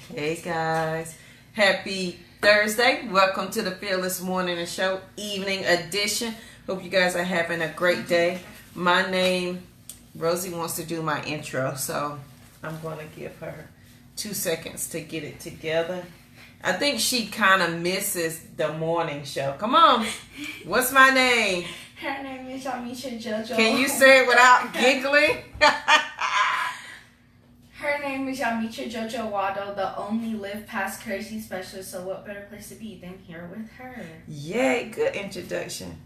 Hey guys, happy Thursday. Welcome to the Fearless Morning Show evening edition. Hope you guys are having a great day. My name, Rosie wants to do my intro, so I'm going to give her 2 seconds to get it together. I think she kind of misses the morning show. Come on. What's my name? Her name is Yamisha JoJo. Can you say it without giggling? Her name is Yamisha JoJo Wado, the only Live Past Crazy specialist. So what better place to be than here with her? Yay, good introduction.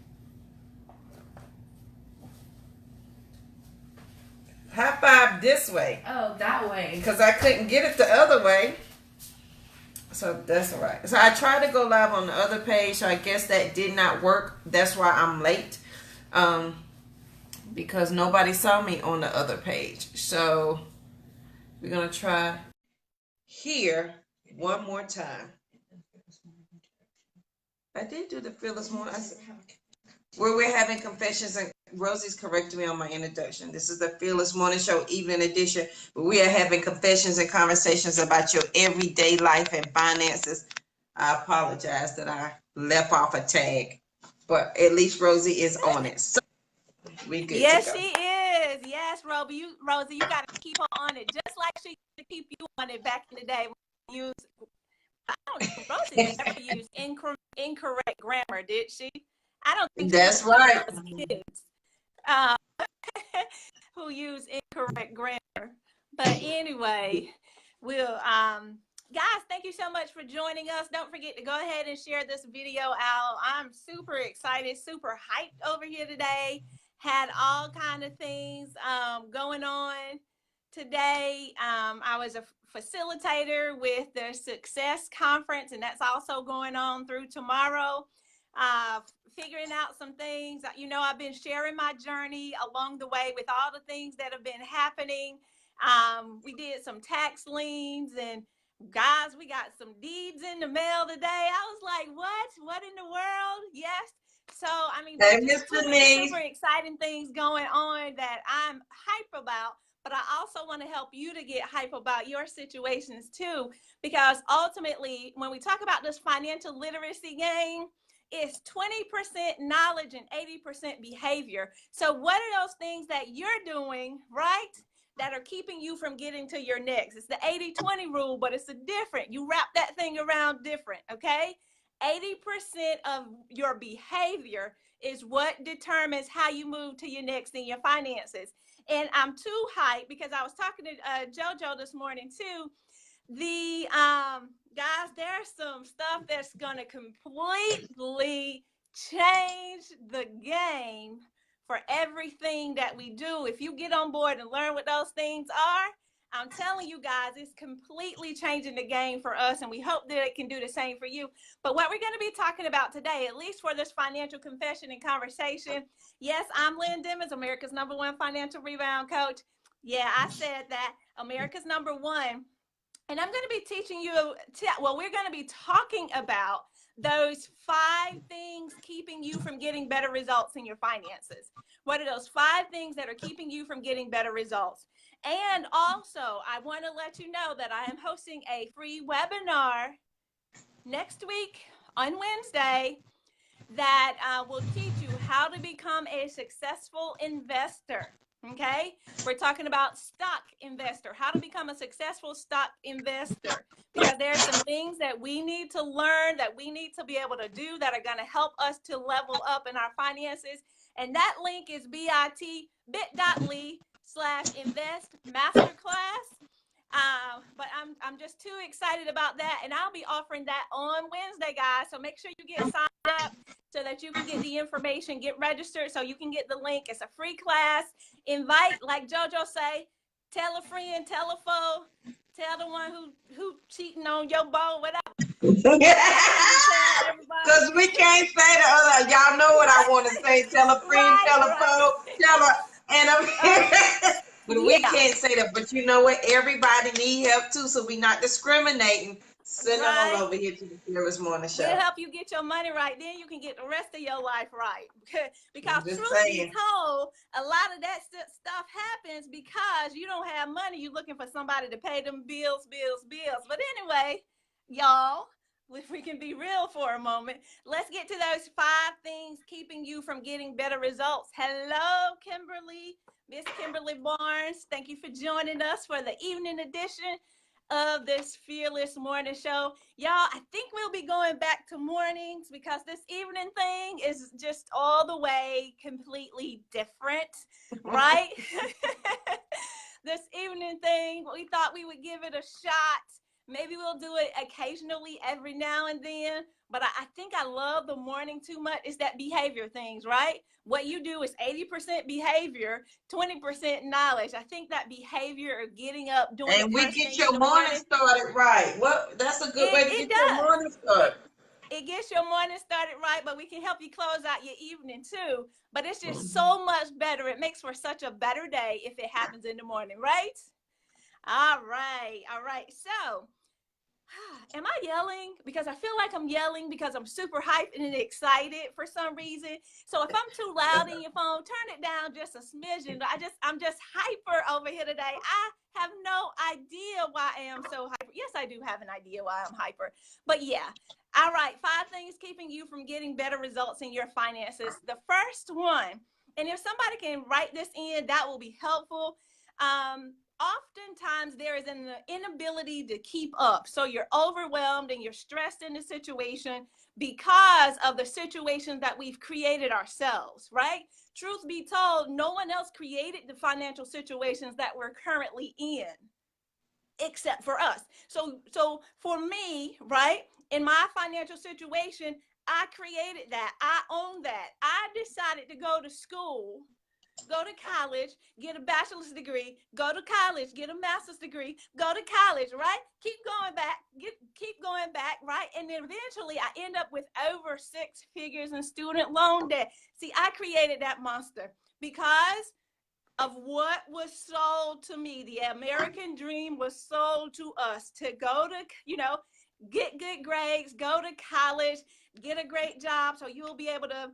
High five this way. Oh, that way. Because I couldn't get it the other way. So that's all right. So I tried to go live on the other page. So I guess that did not work. That's why I'm late. Because nobody saw me on the other page. So we're going to try here one more time. I did do the Fearless Morning. Where we're having confessions, and Rosie's correcting me on my introduction. This is the Fearless Morning Show evening edition, where we are having confessions and conversations about your everyday life and finances. I apologize that I left off a tag, but at least Rosie is on it. So we good. Yes, she is. Yes, Rosie, you got to keep her on it, just like she used to keep you on it back in the day. When you used, I don't think Rosie never used incorrect grammar, did she? I don't think that's right. Kids who use incorrect grammar. But anyway, we'll guys, thank you so much for joining us. Don't forget to go ahead and share this video out. I'm super excited, super hyped over here today. Had all kind of things going on today. I was a facilitator with the Success Conference, and that's also going on through tomorrow. Figuring out some things. You know, I've been sharing my journey along the way with all the things that have been happening. We did some tax liens, and guys, we got some deeds in the mail today. I was like, what in the world? Yes. So, I mean, there's just super exciting things going on that I'm hype about, but I also want to help you to get hype about your situations too, because ultimately, when we talk about this financial literacy game, it's 20% knowledge and 80% behavior. So what are those things that you're doing, right, that are keeping you from getting to your next? It's the 80-20 rule, but it's a different. You wrap that thing around different, okay? 80% of your behavior is what determines how you move to your next in your finances. And I'm too hyped because I was talking to JoJo this morning too. The guys, there's some stuff that's gonna completely change the game for everything that we do. If you get on board and learn what those things are, I'm telling you guys, it's completely changing the game for us, and we hope that it can do the same for you. But what we're going to be talking about today, at least for this financial confession and conversation, yes, I'm Lynn Dimmons, America's #1 financial rebound coach. Yeah, I said that, America's #1. And I'm going to be teaching you, we're going to be talking about those 5 things keeping you from getting better results in your finances. What are those 5 things that are keeping you from getting better results? And also, I want to let you know that I am hosting a free webinar next week on Wednesday that will teach you how to become a successful investor. Okay, we're talking about stock investor, how to become a successful stock investor, because there's some things that we need to learn, that we need to be able to do, that are going to help us to level up in our finances. And that link is bit.ly/invest masterclass. But I'm just too excited about that, and I'll be offering that on Wednesday, guys. So make sure you get signed up so that you can get the information, get registered, so you can get the link. It's a free class. Invite, like JoJo say, tell a friend, tell a foe, tell the one who cheating on your bowl, whatever. Because we can't say the other. Y'all know what I want to say. Tell a friend, tell a foe, tell a but we can't say that. But you know what? Everybody need help too, so we're not discriminating. Send them on right? over here to the Fearless Morning We'll Show. help you get your money right. Then you can get the rest of your life right. Because I'm just truth be saying. told, a lot of that stuff happens because you don't have money. You're looking for somebody to pay them bills. But anyway, y'all, if we can be real for a moment, let's get to those 5 things keeping you from getting better results. Hello, Kimberly, Miss Kimberly Barnes. Thank you for joining us for the evening edition of this Fearless Morning Show. Y'all, I think we'll be going back to mornings because this evening thing is just all the way completely different, right? This evening thing, we thought we would give it a shot. Maybe we'll do it occasionally every now and then, but I think I love the morning too much. It's that behavior things, right? What you do is 80% behavior, 20% knowledge. I think that behavior of getting up, doing And the we first get thing in your the morning morning, started right. Well, that's a good way to it get your does. morning started. It gets your morning started right, but we can help you close out your evening too. But it's just so much better. It makes for such a better day if it happens in the morning, right? All right. All right. So, am I yelling? Because I feel like I'm yelling because I'm super hyped and excited for some reason. So if I'm too loud in your phone, turn it down just a smidgen. I'm just hyper over here today. I have no idea why I am so hyper. Yes, I do have an idea why I'm hyper. But yeah. All right, 5 things keeping you from getting better results in your finances. The first one, and if somebody can write this in, that will be helpful. Oftentimes there is an inability to keep up. So you're overwhelmed and you're stressed in the situation because of the situations that we've created ourselves, right? Truth be told, no one else created the financial situations that we're currently in except for us. So for me, right, in my financial situation, I created that. I own that. I decided to go to school, go to college, get a bachelor's degree, go to college, get a master's degree, go to college, right? Keep going back, keep going back, right? And then eventually I end up with over 6 figures in student loan debt. See, I created that monster because of what was sold to me. The American dream was sold to us to go to, get good grades, go to college, get a great job so you'll be able to,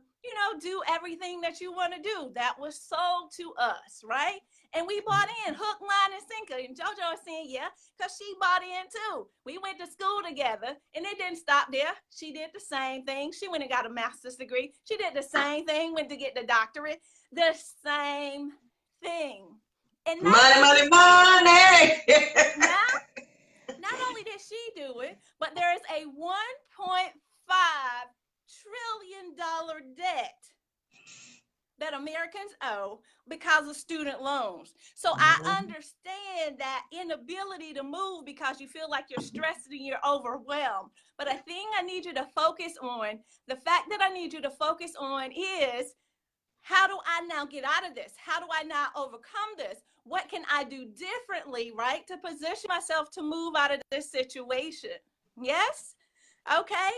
do everything that you want to do. That was sold to us, right? And we bought in hook, line, and sinker. And JoJo is saying, yeah, because she bought in too. We went to school together and it didn't stop there. She did the same thing. She went and got a master's degree. She did the same thing, went to get the doctorate. The same thing. And Money. now, not only did she do it, but there is a $1.5 trillion debt that Americans owe because of student loans. So I understand that inability to move because you feel like you're stressed and you're overwhelmed. But a thing I need you to focus on, the fact that I need you to focus on is, how do I now get out of this? How do I now overcome this? What can I do differently, right, to position myself to move out of this situation? Yes? Okay.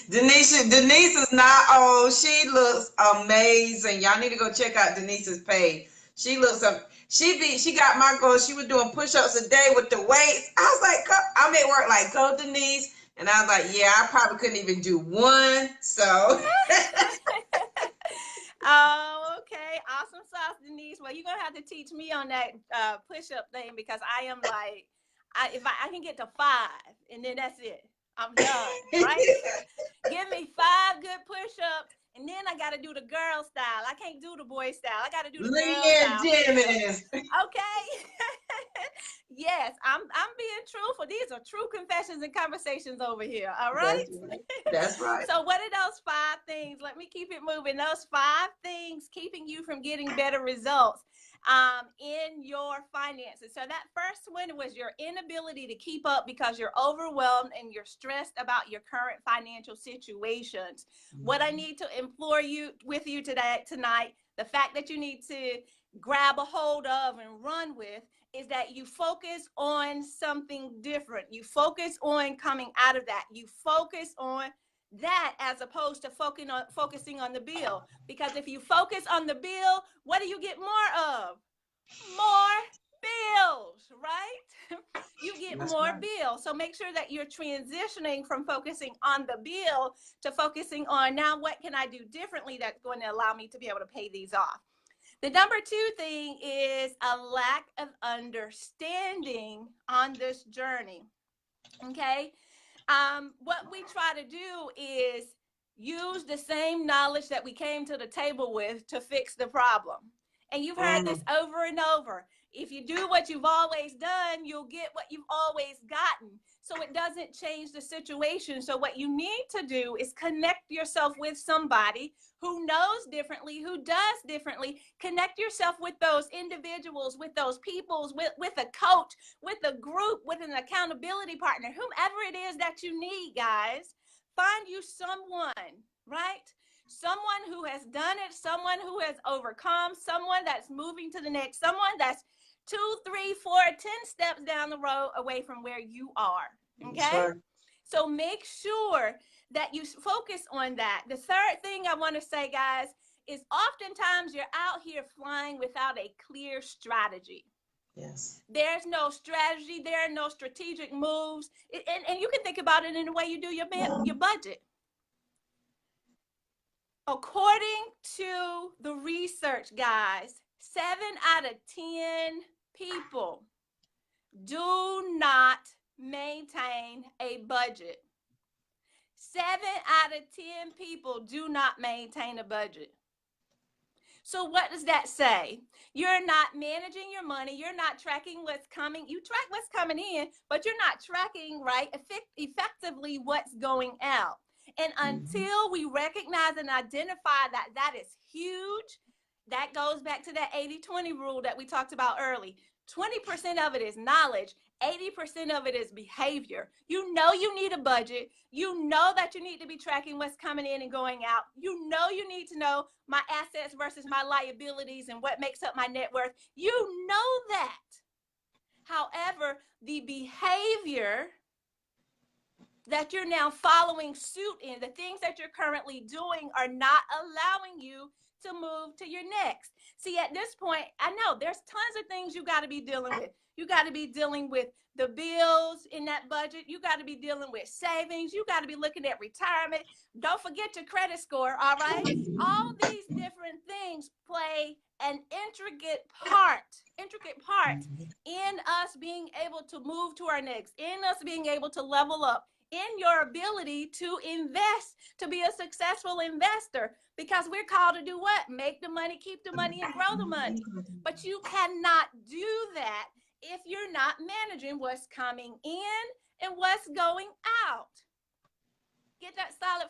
Denise is not old. She looks amazing. Y'all need to go check out Denise's page. She looks up. She got my goal. She was doing push-ups a day with the weights. I was like, I'm at work like, go Denise. And I was like, yeah, I probably couldn't even do one. So. Oh, okay. Awesome sauce, Denise. Well, you're going to have to teach me on that push-up thing because I am like, if I can get to 5 and then that's it. I'm done, right? Give me 5 good push-ups and then I got to do the girl style. I can't do the boy style. I got to do the girl style. Okay. Yes, I'm being truthful. These are true confessions and conversations over here. All right. That's right. So what are those 5 things? Let me keep it moving. Those 5 things keeping you from getting better results in your finances. So that first one was your inability to keep up because you're overwhelmed and you're stressed about your current financial situations. What I need to implore you with you tonight, the fact that you need to grab a hold of and run with is that you focus on something different. You focus on coming out of that. You focus on that as opposed to focusing on the bill. Because if you focus on the bill, what do you get more of? More bills, right? That's more right. bill. So make sure that you're transitioning from focusing on the bill to focusing on, now what can I do differently that's going to allow me to be able to pay these off. The number two thing is a lack of understanding on this journey. Okay. What we try to do is use the same knowledge that we came to the table with to fix the problem. And you've heard this over and over. If you do what you've always done, you'll get what you've always gotten. So it doesn't change the situation. So what you need to do is connect yourself with somebody who knows differently, who does differently. Connect yourself with those individuals, with those peoples, with a coach, with a group, with an accountability partner, whomever it is that you need, guys. Find you someone, right? Someone who has done it, someone who has overcome, someone that's moving to the next, someone that's 2, 3, 4, 10 steps down the road away from where you are. Okay? Right. So make sure that you focus on that. The third thing I want to say, guys, is oftentimes you're out here flying without a clear strategy. Yes. There's no strategy. There are no strategic moves. And you can think about it in the way you do your budget. According to the research, guys, 7 out of 10 people do not maintain a budget. 7 out of 10 people do not maintain a budget. So what does that say? You're not managing your money. You're not tracking what's coming. You track what's coming in, but you're not tracking, right, effectively what's going out. And until we recognize and identify that that is huge, that goes back to that 80-20 rule that we talked about early. 20% of it is knowledge. 80% of it is behavior. You know you need a budget. You know that you need to be tracking what's coming in and going out. You know you need to know my assets versus my liabilities and what makes up my net worth. You know that. However, the behavior that you're now following suit in, the things that you're currently doing are not allowing you to move to your next. See, at this point, I know there's tons of things you got to be dealing with. You got to be dealing with the bills in that budget. You got to be dealing with savings. You got to be looking at retirement. Don't forget your credit score, all right? All these different things play an intricate part in us being able to move to our next, in us being able to level up, in your ability to invest, to be a successful investor, because we're called to do what? Make the money, keep the money, and grow the money. But you cannot do that if you're not managing what's coming in and what's going out. Get that solid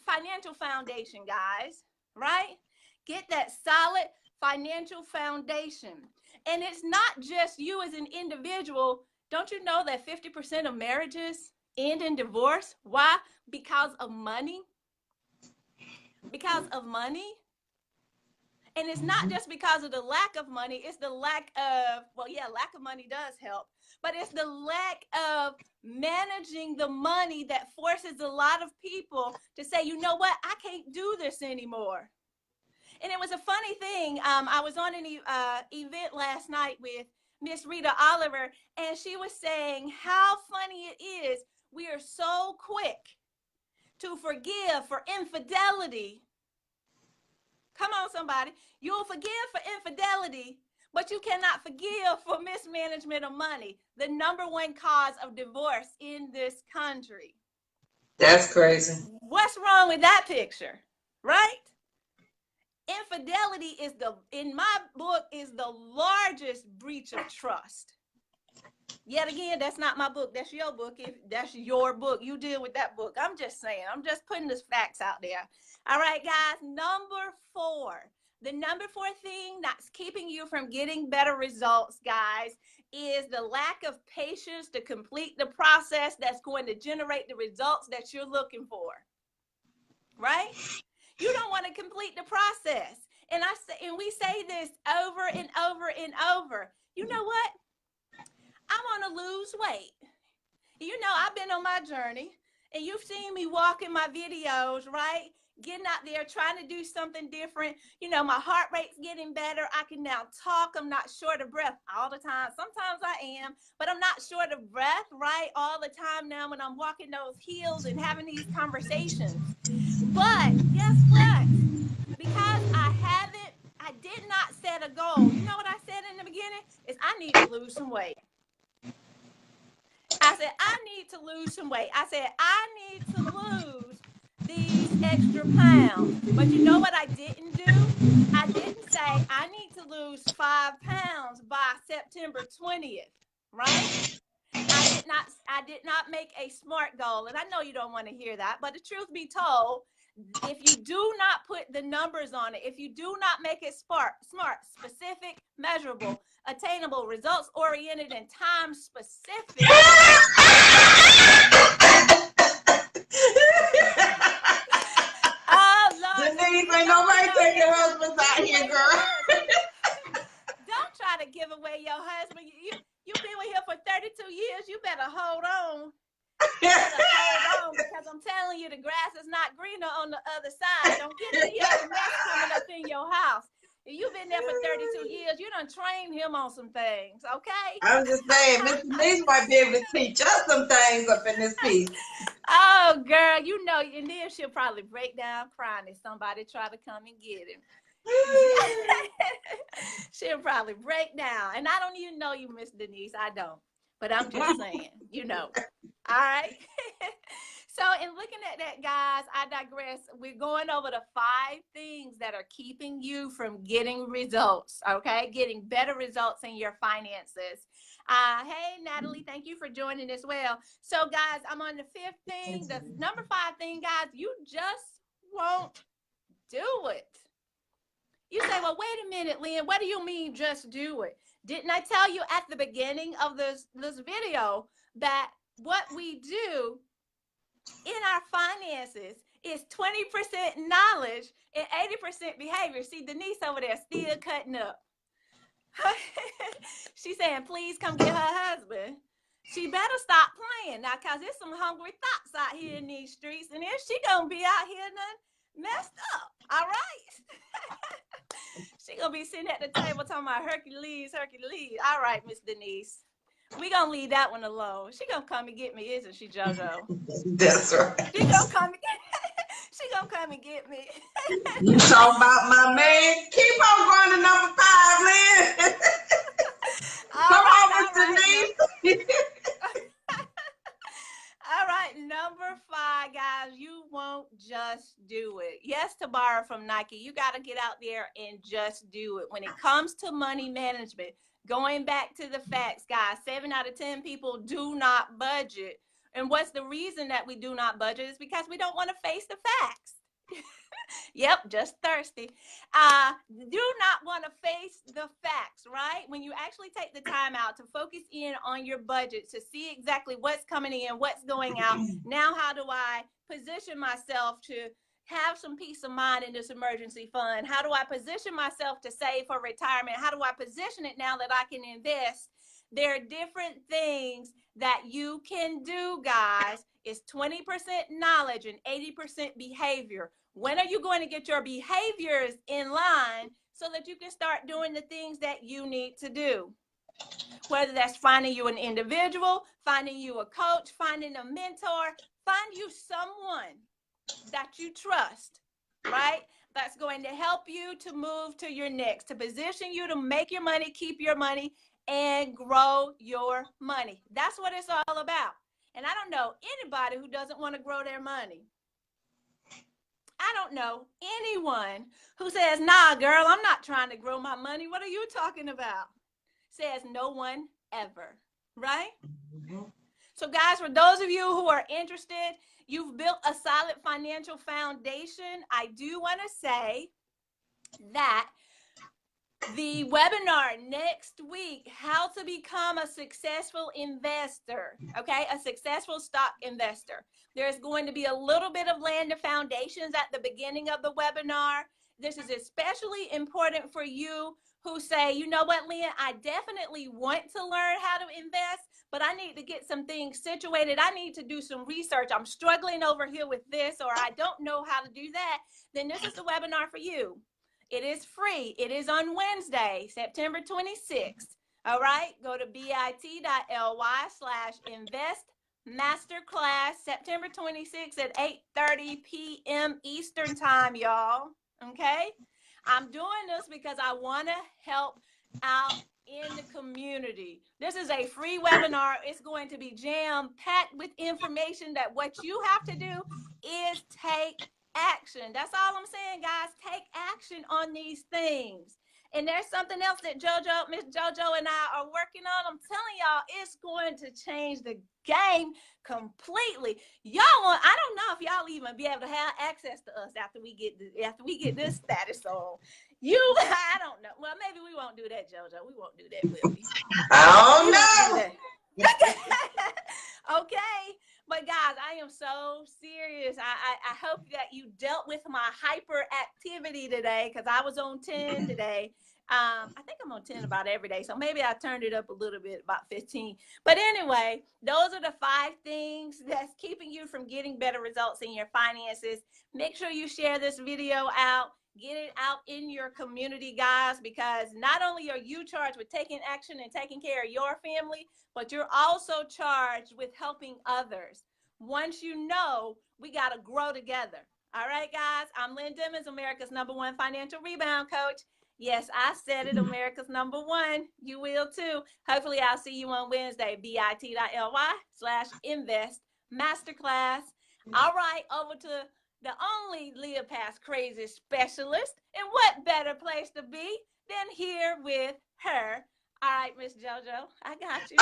financial foundation, guys, right? Get that solid financial foundation. And it's not just you as an individual. Don't you know that 50% of marriages end in divorce? Why? Because of money. Because of money. And it's not just because of the lack of money. It's the lack of, well, yeah, lack of money does help. But it's the lack of managing the money that forces a lot of people to say, you know what? I can't do this anymore. And it was a funny thing. I was on an event last night with Miss Rita Oliver, and she was saying how funny it is. We are so quick to forgive for infidelity. Come on, somebody. You'll forgive for infidelity, but you cannot forgive for mismanagement of money, the number one cause of divorce in this country. That's crazy. What's wrong with that picture, right? Infidelity is in my book, is the largest breach of trust. Yet again, that's not my book. That's your book. If that's your book, you deal with that book. I'm just saying. I'm just putting the facts out there. All right, guys. Number 4. The number 4 thing that's keeping you from getting better results, guys, is the lack of patience to complete the process that's going to generate the results that you're looking for. Right? You don't want to complete the process. And we say this over and over and over. You know what? I want to lose weight. You know, I've been on my journey, and you've seen me walk in my videos, right? getting out there, trying to do something different. You know, my heart rate's getting better. I can now talk. I'm not short of breath all the time. Sometimes I am, but I'm not short of breath, right? All the time now when I'm walking those hills and having these conversations. But guess what? Because I did not set a goal. You know what I said in the beginning? Is I need to lose some weight. I said, I need to lose some weight. I said, I need to lose these extra pounds. But you know what I didn't do? I didn't say I need to lose 5 pounds by September 20th, right? I did not make a SMART goal. And I know you don't want to hear that, but the truth be told, if you do not put the numbers on it, if you do not make it smart, specific, measurable, attainable, results oriented, and time specific. Oh Lord, Denise, ain't nobody take your husbands out here, girl. Don't try to give away your husband. You've been with him for 32 years. You better hold on. Hold on, because I'm telling you, the grass is not greener on the other side. Don't get any other mess coming up in your house. You've been there for 32 years. You done trained him on some things, okay? I'm just saying, Miss Denise might be able to teach us some things up in this piece. Oh, girl, you know, and then she'll probably break down crying if somebody try to come and get him. She'll probably break down. And I don't even know you, Miss Denise. I don't. But I'm just saying, you know. All right. So in looking at that, guys, I digress. We're going over the 5 things that are keeping you from getting results, okay? Getting better results in your finances. Hey, Natalie, thank you for joining as well. So, guys, I'm on the 5th thing. The number 5 thing, guys, you just won't do it. You say, well, wait a minute, Lynn, what do you mean just do it? Didn't I tell you at the beginning of this video that what we do in our finances is 20% knowledge and 80% behavior? See, Denise over there still cutting up. She's saying, please come get her husband. She better stop playing now, because there's some hungry thoughts out here in these streets, and then she gonna be out here messed up. All right. She gonna be sitting at the table talking about Hercules. All right, Miss Denise, we gonna leave that one alone. She gonna come and get me, isn't she, JoJo? That's right. She gonna come and get she gonna come and get me. You talk about my man. Keep on going to number 5, Lynn. Come on, Miss Denise. All right, number 5, guys, you won't just do it. Yes, to borrow from Nike, you got to get out there and just do it. When it comes to money management, going back to the facts, guys, 7 out of 10 people do not budget. And what's the reason that we do not budget? Is because we don't want to face the facts. Yep, just thirsty. Do not want to face the facts, right? When you actually take the time out to focus in on your budget, to see exactly what's coming in, what's going out. Now, how do I position myself to have some peace of mind in this emergency fund? How do I position myself to save for retirement? How do I position it now that I can invest? There are different things that you can do, guys. It's 20% knowledge and 80% behavior. When are you going to get your behaviors in line so that you can start doing the things that you need to do? Whether that's finding you an individual, finding you a coach, finding a mentor, find you someone that you trust, right? That's going to help you to move to your next, to position you to make your money, keep your money, and grow your money. That's what it's all about. And I don't know anybody who doesn't want to grow their money. I don't know anyone who says, nah, girl, I'm not trying to grow my money. What are you talking about? Says no one ever, right? Mm-hmm. So guys, for those of you who are interested, you've built a solid financial foundation. I do want to say that the webinar next week, how to become a successful investor, okay, a successful stock investor. There's going to be a little bit of laying the foundations at the beginning of the webinar. This is especially important for you who say, you know what, Lynn, I definitely want to learn how to invest, but I need to get some things situated. I need to do some research. I'm struggling over here with this, or I don't know how to do that. Then this is the webinar for you. It is free. It is on Wednesday, September 26th. All right, go to bit.ly/invest masterclass, September 26th at 8:30 p.m. Eastern time, y'all. Okay, I'm doing this because I want to help out in the community. This is a free webinar. It's going to be jam-packed with information that what you have to do is take action. That's all I'm saying, guys. Take action on these things. And there's something else that Miss JoJo and I are working on. I'm telling y'all, it's going to change the game completely. I don't know if y'all even be able to have access to us after we get this status on. I don't know. Well, maybe we won't do that, JoJo. We won't do that, will we? Oh no. Okay. But guys, I am so serious. I hope that you dealt with my hyperactivity today, because I was on 10 today. I think I'm on 10 about every day. So maybe I turned it up a little bit, about 15. But anyway, those are the 5 things that's keeping you from getting better results in your finances. Make sure you share this video out. Get it out in your community, guys, because not only are you charged with taking action and taking care of your family, but you're also charged with helping others. Once you know, we got to grow together. All right, guys, I'm Lynn Dimmons, America's #1 financial rebound coach. Yes, I said it, America's #1. You will too. Hopefully, I'll see you on Wednesday, bit.ly/invest masterclass. All right, over to the only Live Past Crazy specialist. And what better place to be than here with her? All right, Miss JoJo, I got you.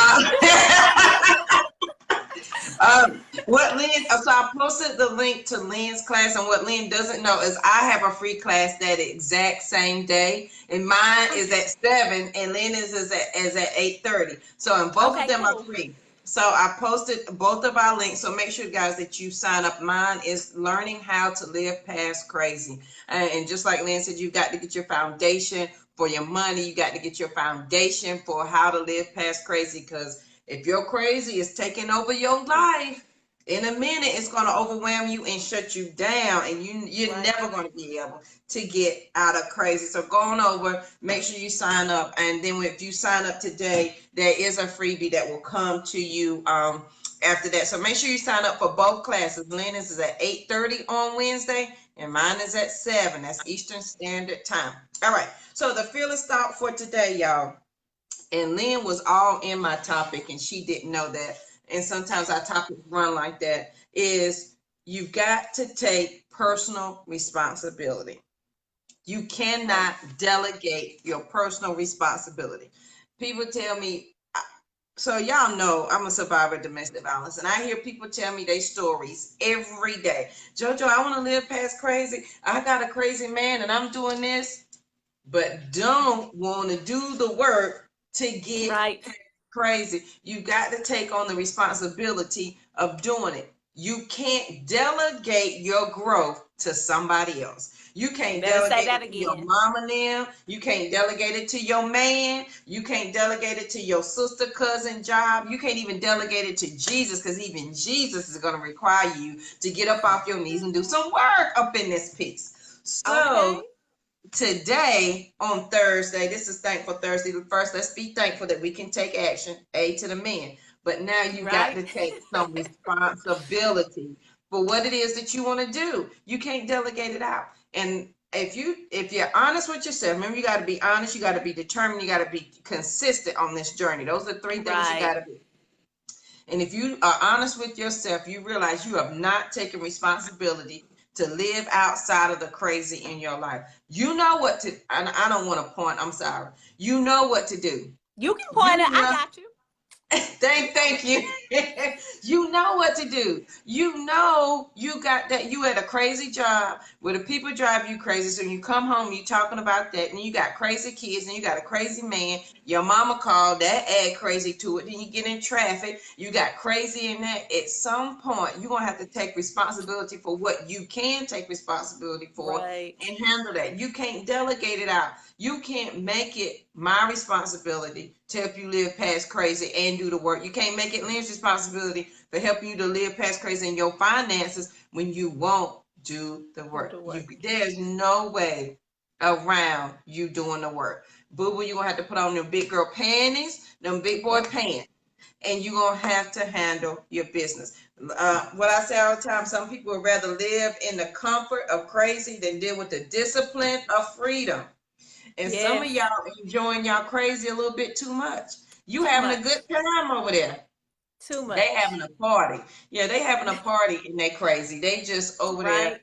What Lynn, so I posted the link to Lynn's class, and what Lynn doesn't know is I have a free class that exact same day, and mine is at 7, and Lynn's is at 8:30. So, and both of them are free. So I posted both of our links. So make sure, guys, that you sign up. Mine is learning how to live past crazy. And just like Lynn said, you've got to get your foundation for your money. You got to get your foundation for how to live past crazy, because if your crazy is taking over your life, in a minute it's going to overwhelm you and shut you down, and you're never going to be able to get out of crazy. So go on over, make sure you sign up, and then if you sign up today, there is a freebie that will come to you after that. So make sure you sign up for both classes. Lynn's is at 8:30 on Wednesday, and mine is at 7. That's Eastern Standard Time. All right, so the fearless thought for today, y'all, and Lynn was all in my topic, and she didn't know that. And sometimes our topics run like that, is you've got to take personal responsibility. You cannot delegate your personal responsibility. People tell me, so y'all know I'm a survivor of domestic violence, and I hear people tell me their stories every day. JoJo, I want to live past crazy. I got a crazy man and I'm doing this, but don't want to do the work to get crazy. You got to take on the responsibility of doing it. You can't delegate your growth to somebody else. You can't delegate it to your mama now. You can't delegate it to your man. You can't delegate it to your sister, cousin job. You can't even delegate it to Jesus, because even Jesus is going to require you to get up off your knees and do some work up in this piece. So today on Thursday, this is Thankful Thursday. First, let's be thankful that we can take action, A to the men. But now you got to take some responsibility for what it is that you want to do. You can't delegate it out. And if you're honest with yourself, remember, you got to be honest, you got to be determined, you got to be consistent on this journey. Those are 3 things you got to be. And if you are honest with yourself, you realize you have not taken responsibility to live outside of the crazy in your life. You know what to, and I don't want to point, I'm sorry. You know what to do. You can point it, I got you. Thank you. You know what to do. You know you got that. You had a crazy job where the people drive you crazy. So you come home, you talking about that, and you got crazy kids, and you got a crazy man. Your mama called, that add crazy to it. Then you get in traffic. You got crazy in that. At some point, you're gonna have to take responsibility for what you can take responsibility for and handle that. You can't delegate it out. You can't make it my responsibility to help you live past crazy and do the work. You can't make it Lynn's responsibility for helping you to live past crazy in your finances when you won't do the work. There's no way around you doing the work. Boo boo, you're gonna have to put on them big girl panties, them big boy pants, and you're gonna have to handle your business. What I say all the time, some people would rather live in the comfort of crazy than deal with the discipline of freedom. And some of y'all enjoying y'all crazy a little bit too much. You having a good time over there. Too much. They having a party. Yeah, they having a party and they crazy. They just over there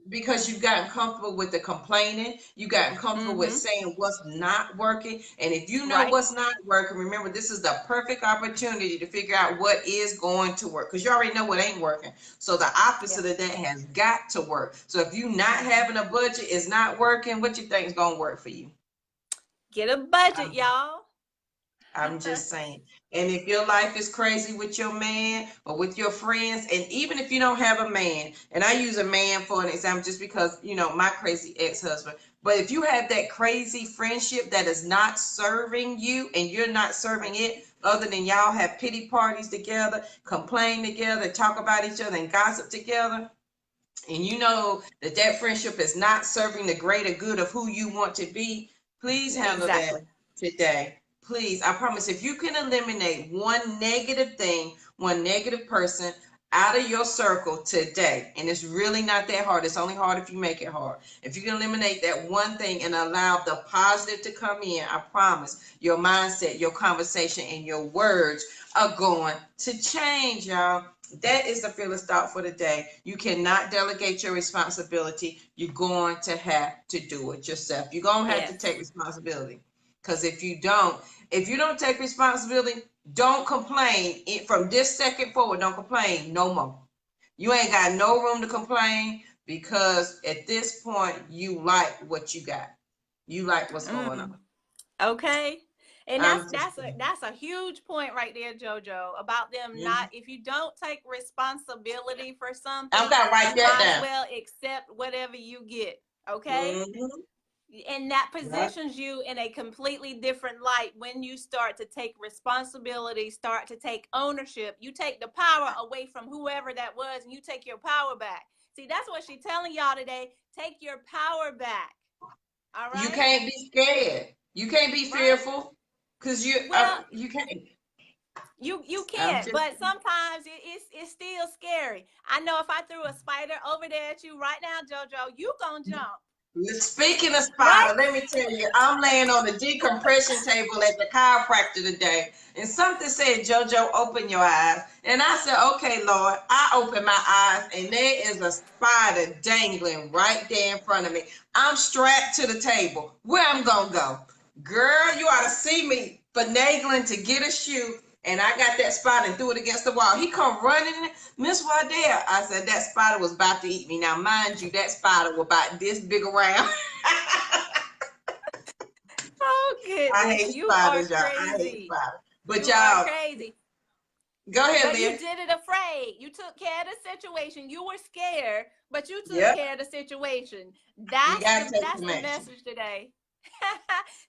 because you've gotten comfortable with the complaining. You gotten comfortable with saying what's not working. And if you know what's not working, remember, this is the perfect opportunity to figure out what is going to work, because you already know what ain't working. So the opposite of that has got to work. So if you not having a budget, is not working, what you think is going to work for you? Get a budget, y'all. I'm just saying. And if your life is crazy with your man or with your friends, and even if you don't have a man, and I use a man for an example just because, you know, my crazy ex-husband, but if you have that crazy friendship that is not serving you and you're not serving it, other than y'all have pity parties together, complain together, talk about each other and gossip together, and you know that that friendship is not serving the greater good of who you want to be, please handle that today. Please, I promise, if you can eliminate one negative thing, one negative person out of your circle today, and it's really not that hard, it's only hard if you make it hard. If you can eliminate that one thing and allow the positive to come in, I promise your mindset, your conversation, and your words are going to change, y'all. That is the fearless thought for the day. You cannot delegate your responsibility. You're going to have to do it yourself. You're going to have to take responsibility. Because if you don't take responsibility, don't complain. From this second forward, don't complain no more. You ain't got no room to complain, because at this point, you like what you got. You like what's going on. Okay. And that's a huge point right there, JoJo, about them not, if you don't take responsibility for something, I've got to write that down. Well, accept whatever you get. Okay. And that positions you in a completely different light when you start to take responsibility, start to take ownership. You take the power away from whoever that was and you take your power back. See, that's what she's telling y'all today. Take your power back. All right. You can't be scared. You can't be fearful, because you can't. You can't, but sometimes it's still scary. I know if I threw a spider over there at you right now, JoJo, you gonna jump. Speaking of spider, let me tell you, I'm laying on the decompression table at the chiropractor today, and something said, JoJo, open your eyes. And I said, okay, Lord. I opened my eyes, and there is a spider dangling right there in front of me. I'm strapped to the table. Where I'm gonna go? Girl, you ought to see me finagling to get a shoe, and I got that spider and threw it against the wall. He come running, Miss Waddell. I said, that spider was about to eat me. Now, mind you, that spider was about this big around. Oh, goodness. I hate spiders, y'all. I hate spiders. But y'all, crazy. Go ahead, but you did it afraid. You took care of the situation. You were scared, but you took care of the situation. That's the message today.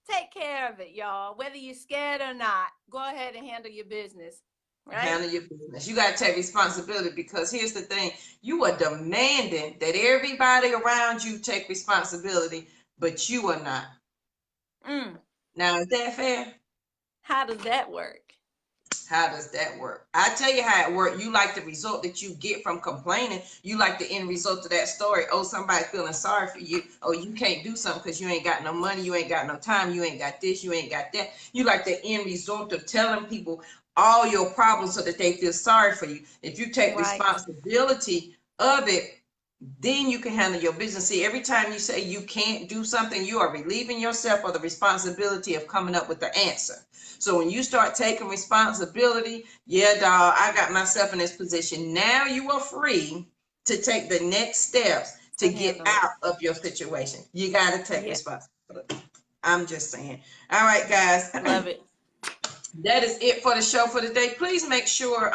Take care of it, y'all. Whether you're scared or not, go ahead and handle your business. Right? Handle your business. You got to take responsibility, because here's the thing. You are demanding that everybody around you take responsibility, but you are not. Now, is that fair? How does that work? How does that work? I tell you how it works. You like the result that you get from complaining. You like the end result of that story. Oh, somebody feeling sorry for you. Oh, you can't do something because you ain't got no money. You ain't got no time. You ain't got this. You ain't got that. You like the end result of telling people all your problems so that they feel sorry for you. If you take responsibility of it, then you can handle your business. See, every time you say you can't do something, you are relieving yourself of the responsibility of coming up with the answer. So when you start taking responsibility, yeah, dog, I got myself in this position. Now you are free to take the next steps to get out of your situation. You got to take responsibility. I'm just saying. All right, guys. Love it. That is it for the show for today. Please make sure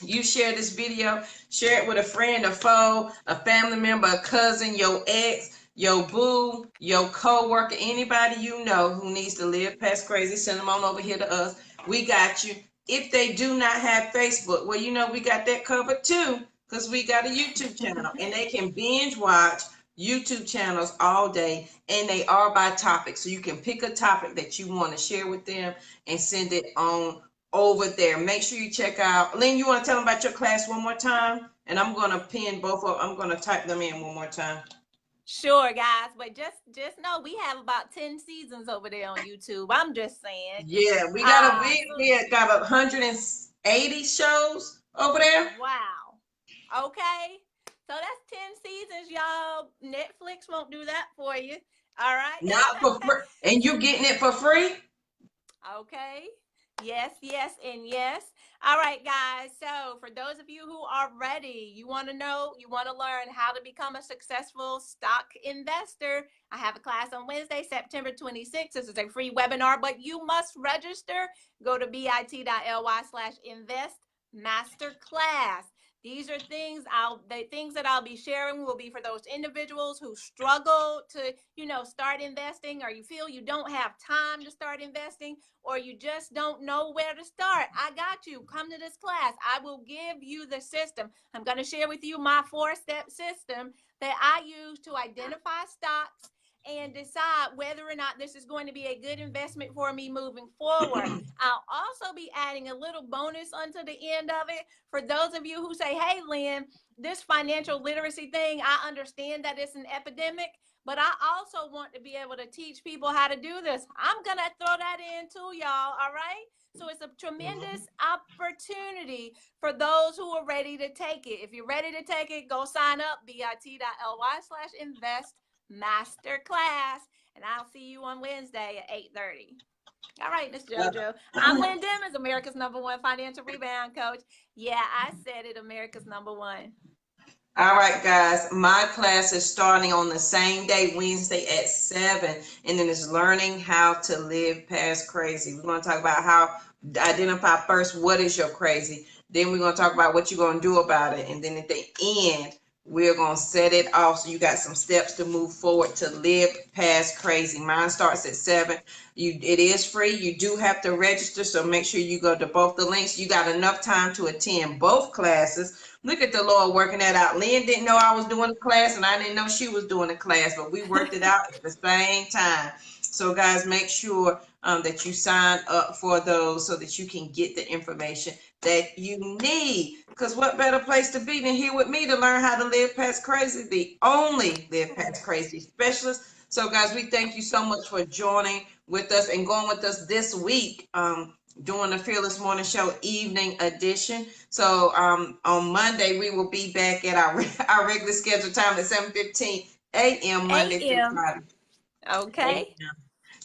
you share this video. Share it with a friend, a foe, a family member, a cousin, your ex. your boo, your co-worker, anybody you know who needs to live past crazy, send them on over here to us. We got you. If they do not have Facebook, well, you know, we got that covered too, because we got a YouTube channel and they can binge watch YouTube channels all day, and they are by topic. So you can pick a topic that you want to share with them and send it on over there. Make sure you check out. Lynn, you want to tell them about your class one more time? And I'm going to pin both of, I'm going to type them in one more time. Sure, guys, but just know we have about 10 seasons over there on YouTube. I'm just saying. Yeah, we got we got 180 shows over there. Wow. Okay. So that's 10 seasons, y'all. Netflix won't do that for you. All right. Not for free. And you getting it for free? Okay. Yes, yes, and yes. All right, guys. So for those of you who are ready, you want to learn how to become a successful stock investor. I have a class on Wednesday, September 26th. This is a free webinar, but you must register. Go to bit.ly/invest masterclass. These are things the things that I'll be sharing will be for those individuals who struggle to, start investing, or you feel you don't have time to start investing, or you just don't know where to start. I got you. Come to this class. I will give you the system. I'm going to share with you my 4-step system that I use to identify stocks and decide whether or not this is going to be a good investment for me moving forward. I'll also be adding a little bonus onto the end of it for those of you who say, hey, Lynn, this financial literacy thing, I understand that it's an epidemic, but I also want to be able to teach people how to do this. I'm going to throw that in too, y'all, all right? So it's a tremendous opportunity for those who are ready to take it. If you're ready to take it, go sign up, bit.ly/invest masterclass, and I'll see you on Wednesday at 8:30. All right, Miss JoJo. I'm Lynn Dimmons, America's #1 financial rebound coach. Yeah, I said it, America's #1. All right, guys, my class is starting on the same day, Wednesday at 7, and then it's learning how to live past crazy. We're going to talk about how to identify first what is your crazy. Then we're going to talk about what you're going to do about it, and then at the end, we're going to set it off so you got some steps to move forward to live past crazy. Mine starts at 7. It is free. You do have to register, so make sure you go to both the links. You got enough time to attend both classes. Look at the Lord working that out. Lynn didn't know I was doing a class, and I didn't know she was doing a class, but we worked it out at the same time. So, guys, make sure that you sign up for those so that you can get the information that you need. Because what better place to be than here with me to learn how to live past crazy, the only live past crazy specialist. So, guys, we thank you so much for joining with us and going with us this week during the Fearless Morning Show evening edition. So on Monday, we will be back at our regular scheduled time at 7:15 a.m. Monday through Friday. Okay.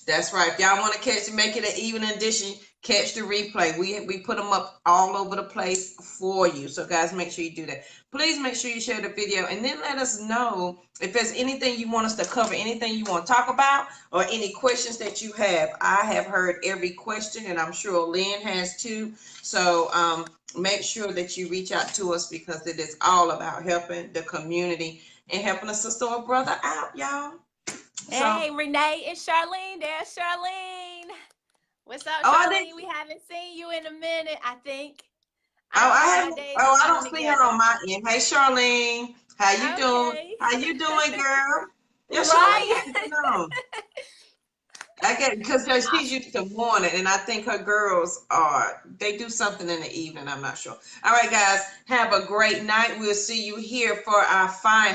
That's right. If y'all want to make it an evening edition, catch the replay. We put them up all over the place for you. So guys, make sure you do that. Please make sure you share the video, and then let us know if there's anything you want us to cover, anything you want to talk about, or any questions that you have. I have heard every question, and I'm sure Lynn has too. So make sure that you reach out to us, because it is all about helping the community and helping a sister or brother out, y'all. Hey, Renee, it's Charlene. There's Charlene. What's up, Oh, Charlene? We haven't seen you in a minute, I think. I don't see her on my end. Hey, Charlene. How you doing? How you doing, girl? Yeah, Charlene. Because she's used to morning, and I think her girls they do something in the evening. I'm not sure. All right, guys, have a great night. We'll see you here for our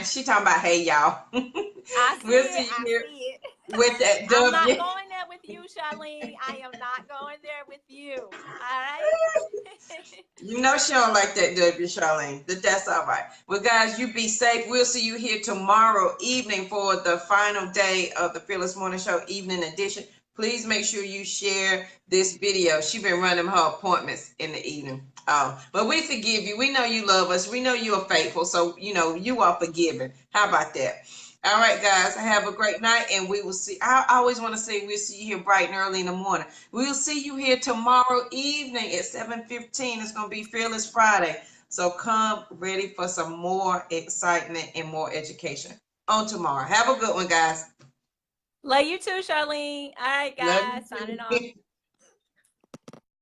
she talking about, hey, y'all. We'll see you here with that W. I'm not going there with you, Charlene. I am not going there with you. All right? You know she don't like that W, Charlene. That's all right. Well, guys, you be safe. We'll see you here tomorrow evening for the final day of the Fearless Morning Show evening edition. Please make sure you share this video. She's been running her appointments in the evening. But we forgive you. We know you love us. We know you are faithful. So, you are forgiven. How about that? All right, guys, have a great night, and we will see. I always want to say we'll see you here bright and early in the morning. We'll see you here tomorrow evening at 7:15. It's going to be Fearless Friday. So come ready for some more excitement and more education. on tomorrow. Have a good one, guys. Love you too, Charlene. All right, Love guys, you signing too. off.